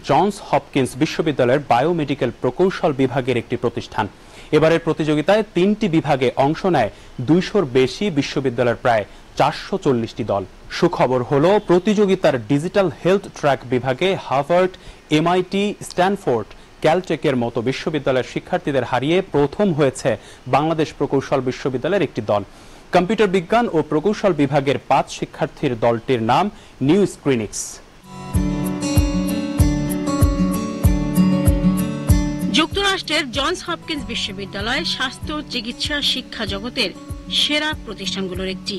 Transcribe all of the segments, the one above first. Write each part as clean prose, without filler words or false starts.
Johns Hopkins বিশ্ববিদ্যালয়ের biomedical প্রকৌশল বিভাগের একটি প্রতিষ্ঠান। এবারের প্রতিযোগিতায় ৩টি বিভাগে অংশ নেয় ২০০-র বেশি বিশ্ববিদ্যালয়ের প্রায় ৪৪০টি দল। সুখবর হলো প্রতিযোগিতার ডিজিটাল হেলথ ট্র্যাক বিভাগে হার্ভার্ড, MIT, স্ট্যানফোর্ড, ক্যালটেকের মতো বিশ্ববিদ্যালয়ের শিক্ষার্থীদের হারিয়ে প্রথম হয়েছে বাংলাদেশ প্রকৌশল বিশ্ববিদ্যালয়ের একটি দল। কম্পিউটার বিজ্ঞান ও প্রকৌশল বিভাগের ৫ শিক্ষার্থীর দলটির নাম নিউ স্ক্রিনিক্স। যুক্তরাষ্ট্রের জনস হপকিন্স বিশ্ববিদ্যালয় স্বাস্থ্য চিকিৎসা শিক্ষা জগতের সেরা প্রতিষ্ঠানগুলোর একটি।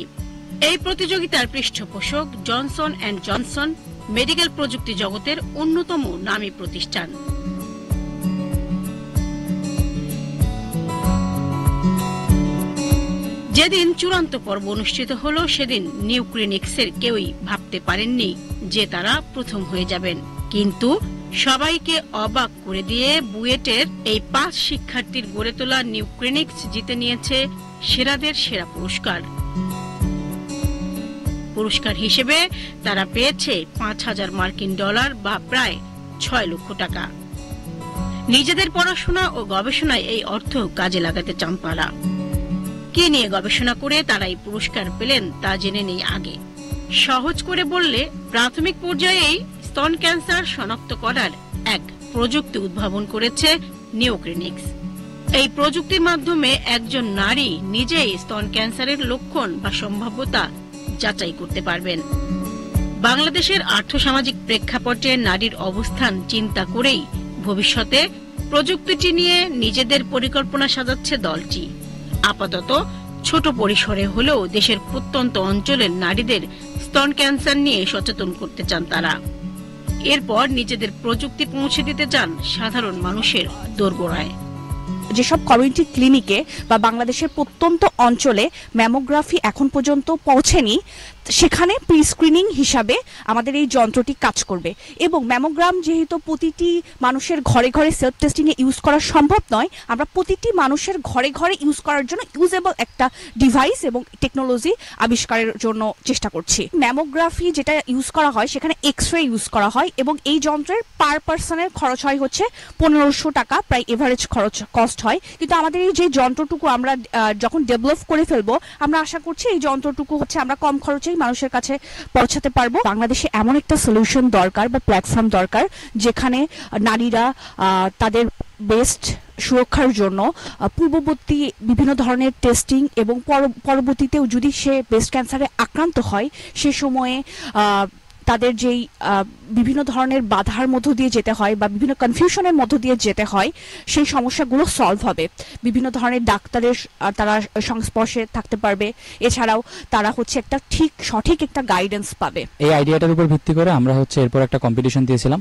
এই প্রতিযোগিতার পৃষ্ঠপোষক জনসন অ্যান্ড জনসন মেডিকেল প্রযুক্তি জগতের অন্যতম নামী প্রতিষ্ঠান। যেদিন চূড়ান্ত পর্ব অনুষ্ঠিত হলো সেদিন নিউ ক্লিনিক্সের কেউই ভাবতে পারেননি যে তারা প্রথম হয়ে যাবেন, কিন্তু সবাইকে অবাক করে দিয়ে বুয়েটের এই ৫ শিক্ষার্থীর গড়ে তোলা নিউ ক্লিনিক্স জিতে নিয়েছে সেরাদের সেরা পুরস্কার। পুরস্কার হিসেবে তারা পেয়েছে $৫,০০০ বা প্রায় ৬ লক্ষ টাকা। নিজেদের পড়াশোনা ও গবেষণায় এই অর্থ কাজে লাগাতে চান তারা। কি নিয়ে গবেষণা করে তারা এই পুরস্কার পেলেন তা জেনে নেই আগে। সহজ করে বললে প্রাথমিক পর্যায়েই স্তন ক্যান্সার শনাক্ত করার এক প্রযুক্তি উদ্ভাবন করেছে নিউ ক্লিনিক্স। এই প্রযুক্তির মাধ্যমে একজন নারী নিজেই স্তন ক্যান্সারের লক্ষণ বা সম্ভাব্যতা যাচাই করতে পারবেন। বাংলাদেশের আর্থসামাজিক প্রেক্ষাপটে নারীর অবস্থান চিন্তা করেই ভবিষ্যতে প্রযুক্তিটি নিয়ে নিজেদের পরিকল্পনা সাজাচ্ছে দলটি। আপাতত ছোট পরিসরে হলেও দেশের প্রত্যন্ত অঞ্চলের নারীদের স্তন ক্যান্সার নিয়ে সচেতন করতে চান তারা। এরপর নিজেদের প্রযুক্তি পৌঁছে দিতে চান সাধারণ মানুষের দোরগোড়ায়। যেসব কমিউনিটি ক্লিনিকে বা বাংলাদেশের প্রত্যন্ত অঞ্চলে ম্যামোগ্রাফি এখন পর্যন্ত পৌঁছেনি, সেখানে প্রি স্ক্রিনিং হিসাবে আমাদের এই যন্ত্রটি কাজ করবে। এবং ম্যামোগ্রাম যেহেতু প্রতিটি মানুষের ঘরে ঘরে সেলফ টেস্টিংয়ে ইউজ করা সম্ভব নয়, আমরা প্রতিটি মানুষের ঘরে ঘরে ইউজ করার জন্য ইউজেবল একটা ডিভাইস এবং টেকনোলজি আবিষ্কারের জন্য চেষ্টা করছি। ম্যামোগ্রাফি যেটা ইউজ করা হয় সেখানে এক্সরে ইউজ করা হয় এবং এই যন্ত্রের পার পার্সনের খরচ হয় হচ্ছে ১৫০০ টাকা, প্রায় এভারেজ কস্ট হয়। কিন্তু আমাদের এই যে যন্ত্রটুকু আমরা যখন ডেভেলপ করে ফেলবো, আমরা আশা করছি এই যন্ত্রটুকু হচ্ছে আমরা কম খরচেই মানুষের কাছে পৌঁছাতে পারবো। বাংলাদেশে এমন একটা সলিউশন দরকার বা প্ল্যাটফর্ম দরকার যেখানে নারীরা তাদের বেস্ট সুরক্ষার জন্য পূর্ববর্তী বিভিন্ন ধরনের টেস্টিং এবং পরবর্তীতেও যদি সে ব্রেস্ট ক্যান্সারে আক্রান্ত হয় সে সময়ে তাদের যেই বিভিন্ন ধরনের বাধার মধ্য দিয়ে যেতে হয় বা বিভিন্ন কনফিউশনের মধ্য দিয়ে যেতে হয়, সেই সমস্যাগুলো সলভ হবে। বিভিন্ন ধরনের ডাক্তারের তারা সংস্পর্শে থাকতে পারবে। এছাড়াও তারা হচ্ছে একটা সঠিক একটা গাইডেন্স পাবে। এই আইডিয়াটার উপর ভিত্তি করে আমরা হচ্ছে এরপর একটা কম্পিটিশন দিয়েছিলাম।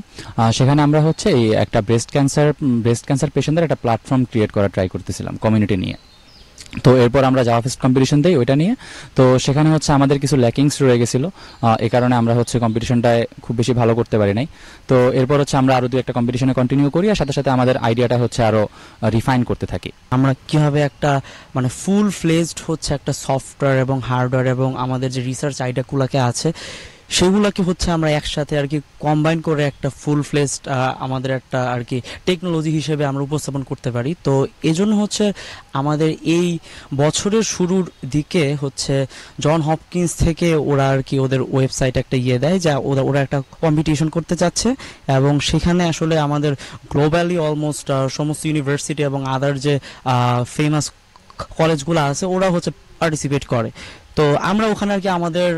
সেখানে আমরা হচ্ছে এই একটা ব্রেস্ট ক্যান্সার পেশেন্টদের একটা প্ল্যাটফর্ম ক্রিয়েট করা ট্রাই করতেছিলাম কমিউনিটি নিয়ে। তো এরপর আমরা জাভা ফেস্ট কম্পিটিশন দিই ওইটা নিয়ে। তো সেখানে হচ্ছে আমাদের কিছু ল্যাকিংস রয়ে গেছিলো, এই কারণে আমরা হচ্ছে কম্পিটিশনটায় খুব বেশি ভালো করতে পারি নাই। তো এরপর হচ্ছে আমরা আরও 2-একটা কম্পিটিশনে কন্টিনিউ করি, আর সাথে সাথে আমাদের আইডিয়াটা হচ্ছে আরও রিফাইন করতে থাকি। আমরা কীভাবে একটা মানে ফুল ফ্লেজড হচ্ছে একটা সফটওয়্যার এবং হার্ডওয়্যার এবং আমাদের যে রিসার্চ আইডিয়াগুলোকে আছে সেগুলোকে হচ্ছে আমরা একসাথে আর কি কম্বাইন করে একটা ফুল ফ্লেজড আমাদের একটা আর কি টেকনোলজি হিসেবে আমরা উপস্থাপন করতে পারি। তো এই জন্য হচ্ছে আমাদের এই বছরের শুরুর দিকে হচ্ছে জন হপকিন্স থেকে ওরা আর কি ওদের ওয়েবসাইট একটা দেয় যা ওরা একটা কম্পিটিশন করতে চাচ্ছে, এবং সেখানে আসলে আমাদের গ্লোবালি অলমোস্ট সমস্ত ইউনিভার্সিটি এবং আদার যে ফেমাস কলেজগুলো আছে ওরা হচ্ছে পার্টিসিপেট করে। তো আমরা ওখানে আর কি আমাদের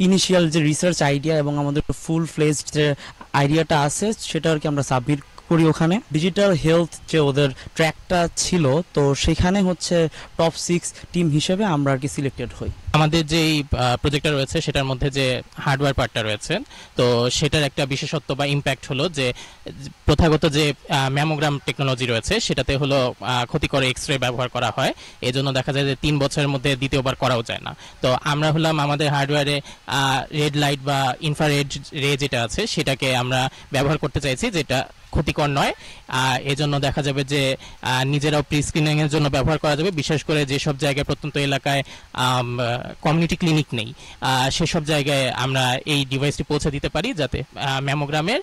ইনিশিয়াল যে রিসার্চ আইডিয়া এবং আমাদের ফুল ফ্লেজড যে আইডিয়াটা আছে সেটা আর কি আমরা সাবমিট করি ওখানে। ডিজিটাল হেলথ যে ওদের ট্র্যাকটা ছিল, তো সেখানে হচ্ছে টপ 6 টিম হিসেবে আমরা আর কি সিলেক্টেড হই। আমাদের যে প্রজেক্টটা রয়েছে সেটার মধ্যে যে হার্ডওয়্যার পার্টটা রয়েছে, তো সেটার একটা বিশেষত্ব বা ইম্প্যাক্ট হলো যে প্রথাগত যে ম্যামোগ্রাম টেকনোলজি রয়েছে সেটাতে হলো ক্ষতিকর এক্সরে ব্যবহার করা হয়। এই জন্য দেখা যায় যে 3 বছরের মধ্যে দ্বিতীয়বার করাও যায় না। তো আমরা হলাম আমাদের হার্ডওয়্যারে রেড লাইট বা ইনফ্রারেড রে যেটা আছে সেটাকে আমরা ব্যবহার করতে চাইছি, যেটা ক্ষতিকর নয়। এজন্য দেখা যাবে যে নিজেরাও প্রি স্ক্রিনিং এর জন্য ব্যবহার করা যাবে, বিশেষ করে যেসব জায়গায় প্রত্যন্ত এলাকায় কমিউনিটি ক্লিনিক নেই, সেসব জায়গায় আমরা এই ডিভাইসটি পৌঁছে দিতে পারি, যাতে ম্যামোগ্রামের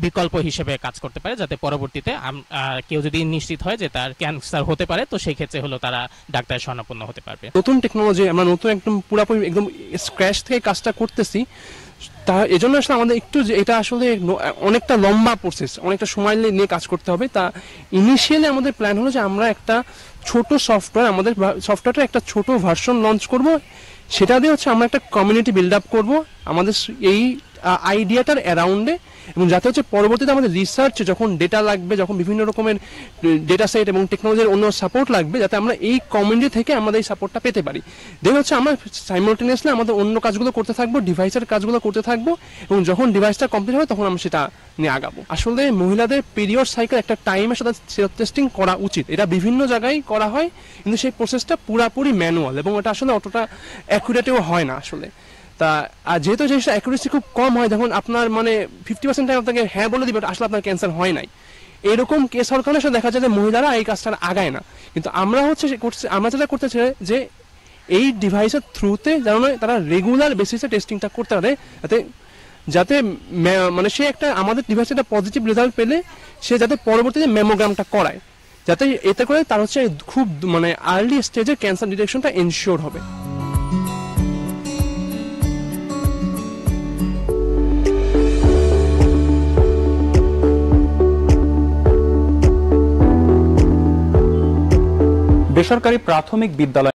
বিকল্প হিসেবে কাজ করতে পারে, যাতে পরবর্তীতে কেউ যদি নিশ্চিত হয় যে তার ক্যান্সার হতে পারে, তো সেই ক্ষেত্রে হলো তারা ডাক্তারের শরণাপন্ন হতে পারবে। নতুন টেকনোলজি, আমরা নতুন একদম পুরোপুরি একদম স্ক্র্যাচ থেকে কাজটা করতেছি, তা এজন্য আসলে আমাদের একটু এটা আসলে অনেকটা লম্বা প্রসেস, অনেকটা সময় নিয়ে কাজ করতে হবে। তা ইনিশিয়ালি আমাদের প্ল্যান হলো যে আমরা একটা ছোট সফটওয়্যার, আমাদের সফটওয়্যারটা একটা ছোট ভার্সন লঞ্চ করব, সেটা দিয়ে হচ্ছে আমরা একটা কমিউনিটি বিল্ড আপ করবো আমাদের এই আইডিয়াটার অ্যারাউন্ডে, এবং যাতে হচ্ছে পরবর্তীতে আমাদের রিসার্চে যখন ডেটা লাগবে, যখন বিভিন্ন রকমের ডেটা সেট এবং টেকনোলজির অন্য সাপোর্ট লাগবে, যাতে আমরা এই কমিউনিটি থেকে আমাদের এই সাপোর্টটা পেতে পারি। দেখে হচ্ছে আমরা সাইমultaneously আমাদের অন্য কাজগুলো করতে থাকবো, ডিভাইসের কাজগুলো করতে থাকবো, এবং যখন ডিভাইসটা কমপ্লিট হবে তখন আমরা সেটা নিয়ে আগাবো। আসলে মহিলাদের পিরিয়ড সাইকেল একটা টাইমের সাথে সেলফ টেস্টিং করা উচিত, এটা বিভিন্ন জায়গায় করা হয়, কিন্তু সেই প্রসেসটা পুরাপুরি ম্যানুয়াল এবং এটা আসলে অতটা অ্যাকুরেটও হয় না আসলে। তা আর যেহেতু জিনিসটা অ্যাকুরেসি খুব কম হয়, যখন আপনার মানে 50% টাইম আপনাকে হ্যাঁ বলে দিবে আসলে আপনার ক্যান্সার হয় নাই, এরকম কেস হওয়ার কারণে দেখা যায় যে মহিলারা এই কাজটা আগায় না। কিন্তু আমরা হচ্ছে আমরা যেটা করতে চাই যে এই ডিভাইসের থ্রুতে যেন তারা রেগুলার বেসিসে টেস্টিংটা করতে পারে, যাতে মানে সে একটা আমাদের ডিভাইসে একটা পজিটিভ রেজাল্ট পেলে সে যাতে পরবর্তীতে ম্যামোগ্রামটা করায়, যাতে এতে করে তার হচ্ছে খুব মানে আর্লি স্টেজে ক্যান্সার ডিটেকশনটা এনশিওর হবে। বেসরকারি প্রাথমিক বিদ্যালয়